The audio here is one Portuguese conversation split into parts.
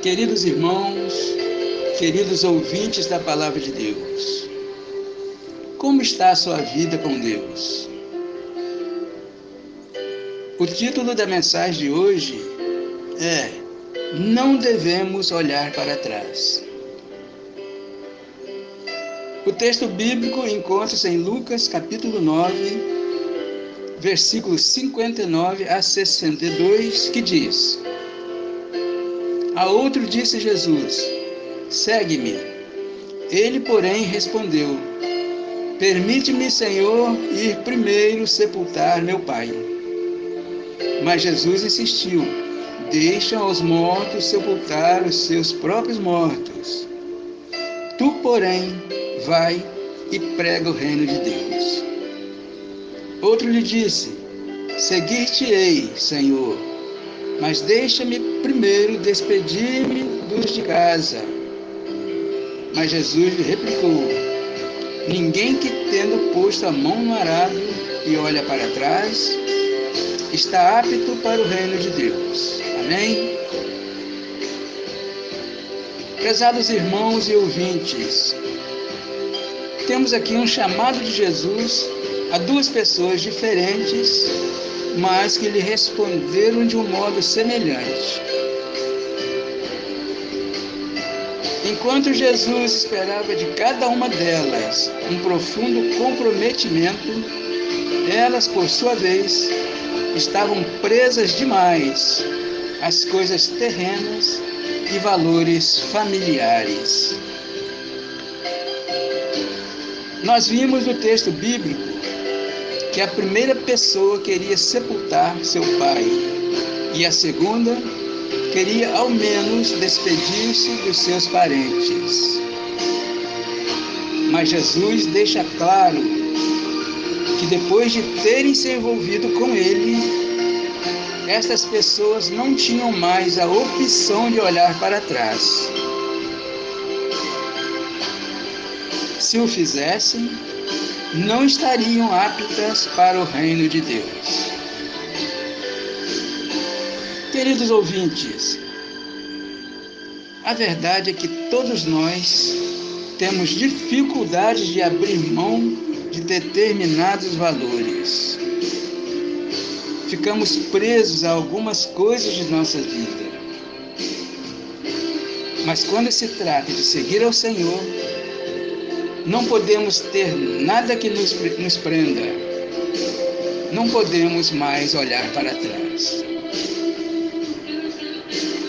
Queridos irmãos, queridos ouvintes da Palavra de Deus, como está a sua vida com Deus? O título da mensagem de hoje é: Não devemos olhar para trás. O texto bíblico encontra-se em Lucas capítulo 9, versículos 59 a 62, que diz: A outro disse Jesus: Segue-me. Ele, porém, respondeu: Permite-me, Senhor, ir primeiro sepultar meu pai. Mas Jesus insistiu: Deixa os mortos sepultar os seus próprios mortos. Tu, porém, vai e prega o reino de Deus. Outro lhe disse: Seguir-te-ei, Senhor, mas deixa-me primeiro despedir-me dos de casa. Mas Jesus lhe replicou: Ninguém que, tendo posto a mão no arado e olha para trás, está apto para o reino de Deus. Amém? Prezados irmãos e ouvintes, temos aqui um chamado de Jesus a duas pessoas diferentes, mas que lhe responderam de um modo semelhante. Enquanto Jesus esperava de cada uma delas um profundo comprometimento, elas, por sua vez, estavam presas demais às coisas terrenas e valores familiares. Nós vimos no texto bíblico que a primeira pessoa queria sepultar seu pai e a segunda queria ao menos despedir-se dos seus parentes. Mas Jesus deixa claro que depois de terem se envolvido com ele, estas pessoas não tinham mais a opção de olhar para trás. Se o fizessem, não estariam aptas para o reino de Deus. Queridos ouvintes, a verdade é que todos nós temos dificuldade de abrir mão de determinados valores. Ficamos presos a algumas coisas de nossa vida. Mas quando se trata de seguir ao Senhor, não podemos ter nada que nos prenda. Não podemos mais olhar para trás.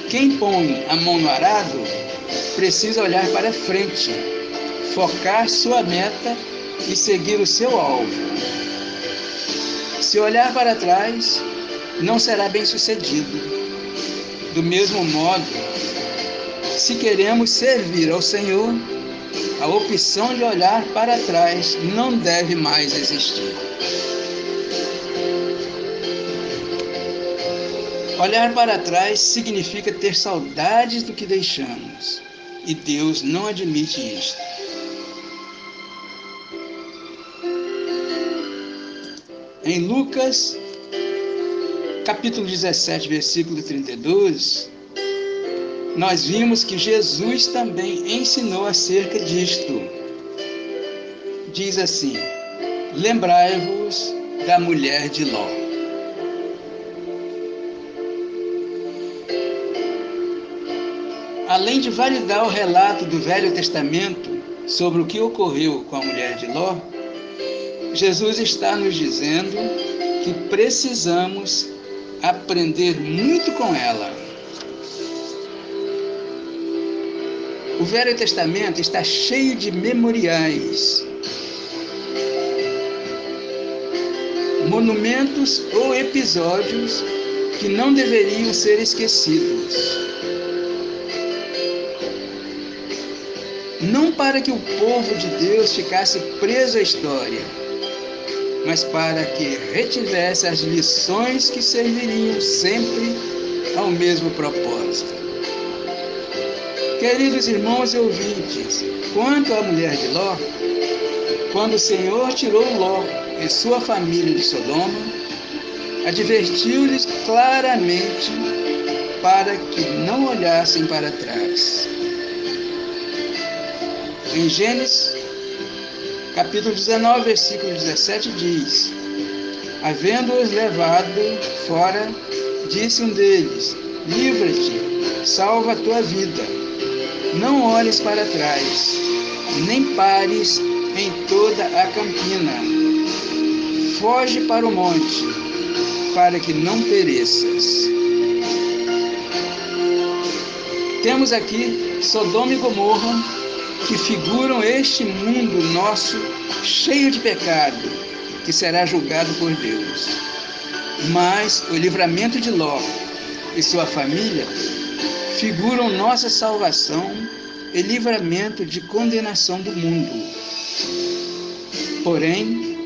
Quem põe a mão no arado precisa olhar para frente, focar sua meta e seguir o seu alvo. Se olhar para trás, não será bem-sucedido. Do mesmo modo, se queremos servir ao Senhor, a opção de olhar para trás não deve mais existir. Olhar para trás significa ter saudades do que deixamos, e Deus não admite isto. Em Lucas, capítulo 17, versículo 32, nós vimos que Jesus também ensinou acerca disto. Diz assim: Lembrai-vos da mulher de Ló. Além de validar o relato do Velho Testamento sobre o que ocorreu com a mulher de Ló, Jesus está nos dizendo que precisamos aprender muito com ela. O Velho Testamento está cheio de memoriais, monumentos ou episódios que não deveriam ser esquecidos. Não para que o povo de Deus ficasse preso à história, mas para que retivesse as lições que serviriam sempre ao mesmo propósito. Queridos irmãos e ouvintes, quanto à mulher de Ló, quando o Senhor tirou Ló e sua família de Sodoma, advertiu-lhes claramente para que não olhassem para trás. Em Gênesis, capítulo 19, versículo 17, diz: havendo-os levado fora, disse um deles: livra-te, salva a tua vida. Não olhes para trás, nem pares em toda a campina. Foge para o monte, para que não pereças. Temos aqui Sodoma e Gomorra, que figuram este mundo nosso cheio de pecado, que será julgado por Deus. Mas o livramento de Ló e sua família figuram nossa salvação e livramento de condenação do mundo. Porém,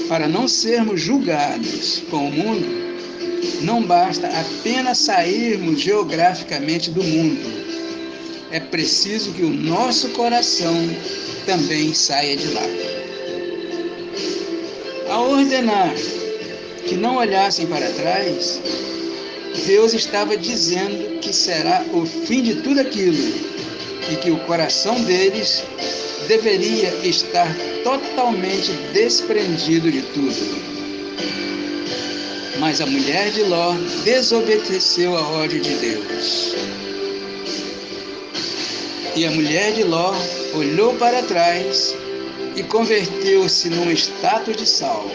para não sermos julgados com o mundo, não basta apenas sairmos geograficamente do mundo. É preciso que o nosso coração também saia de lá. Ao ordenar que não olhassem para trás, Deus estava dizendo que será o fim de tudo aquilo e que o coração deles deveria estar totalmente desprendido de tudo. Mas a mulher de Ló desobedeceu a ordem de Deus. E a mulher de Ló olhou para trás e converteu-se numa estátua de sal.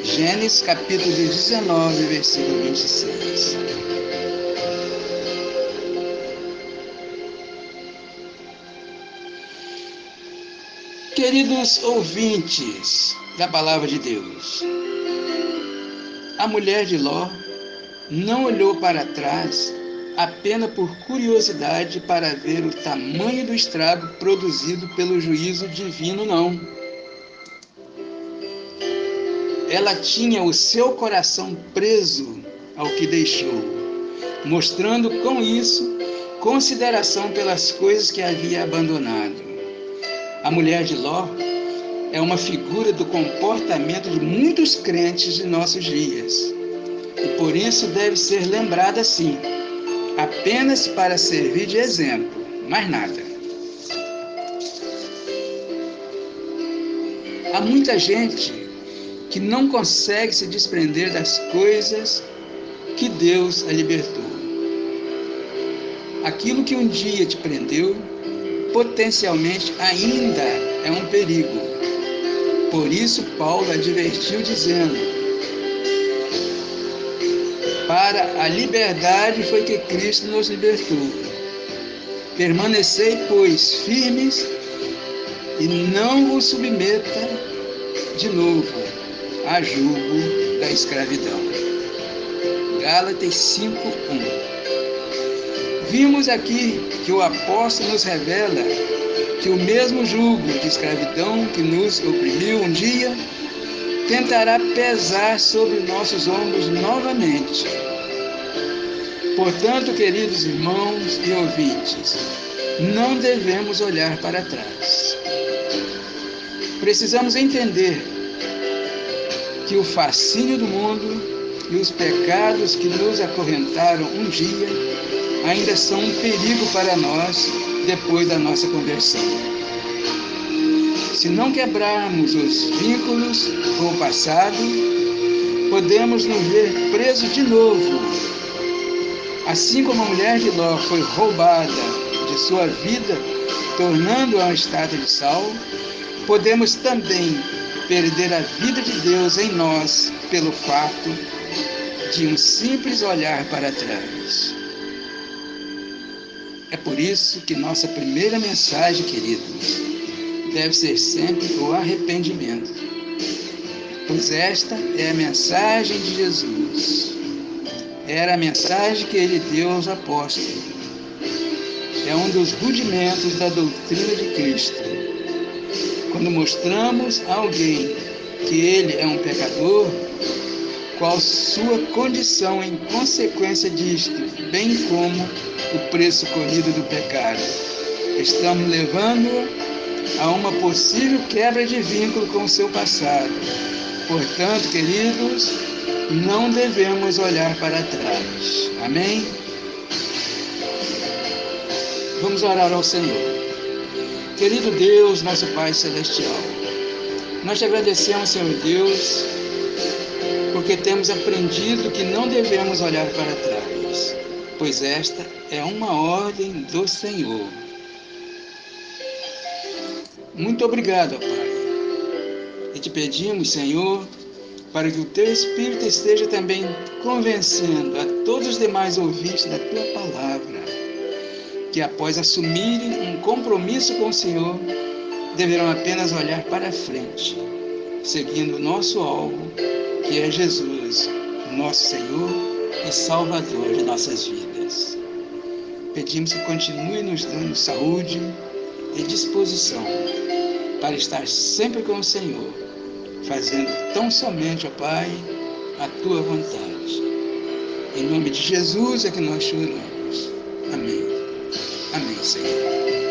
Gênesis capítulo 19, versículo 26. Queridos ouvintes da Palavra de Deus, a mulher de Ló não olhou para trás apenas por curiosidade para ver o tamanho do estrago produzido pelo juízo divino, não. Ela tinha o seu coração preso ao que deixou, mostrando com isso consideração pelas coisas que havia abandonado. A mulher de Ló é uma figura do comportamento de muitos crentes de nossos dias, e por isso deve ser lembrada assim, apenas para servir de exemplo, mais nada. Há muita gente que não consegue se desprender das coisas que Deus a libertou. Aquilo que um dia te prendeu, potencialmente ainda é um perigo. Por isso Paulo advertiu dizendo: para a liberdade foi que Cristo nos libertou. Permanecei, pois, firmes e não vos submeta de novo a jugo da escravidão. Gálatas 5:1. Vimos aqui que o apóstolo nos revela que o mesmo jugo de escravidão que nos oprimiu um dia tentará pesar sobre nossos ombros novamente. Portanto, queridos irmãos e ouvintes, não devemos olhar para trás. Precisamos entender que o fascínio do mundo e os pecados que nos acorrentaram um dia ainda são um perigo para nós depois da nossa conversão. Se não quebrarmos os vínculos com o passado, podemos nos ver presos de novo. Assim como a mulher de Ló foi roubada de sua vida, tornando-a uma estátua de sal, podemos também perder a vida de Deus em nós pelo fato de um simples olhar para trás. É por isso que nossa primeira mensagem, queridos, deve ser sempre o arrependimento, pois esta é a mensagem de Jesus. Era a mensagem que ele deu aos apóstolos. É um dos rudimentos da doutrina de Cristo. Quando mostramos a alguém que ele é um pecador, qual sua condição em consequência disto, bem como o preço colhido do pecado, estamos levando-o a uma possível quebra de vínculo com o seu passado. Portanto, queridos, não devemos olhar para trás. Amém? Vamos orar ao Senhor. Querido Deus, nosso Pai Celestial, nós te agradecemos, Senhor Deus, porque temos aprendido que não devemos olhar para trás, pois esta é uma ordem do Senhor. Muito obrigado, Pai. E te pedimos, Senhor, para que o Teu Espírito esteja também convencendo a todos os demais ouvintes da Tua palavra, que após assumirem um compromisso com o Senhor, deverão apenas olhar para frente, seguindo o nosso alvo, que é Jesus, nosso Senhor e Salvador de nossas vidas. Pedimos que continue nos dando saúde e disposição para estar sempre com o Senhor, fazendo tão somente, ó Pai, a Tua vontade. Em nome de Jesus é que nós choramos. Amém. Amém, Senhor.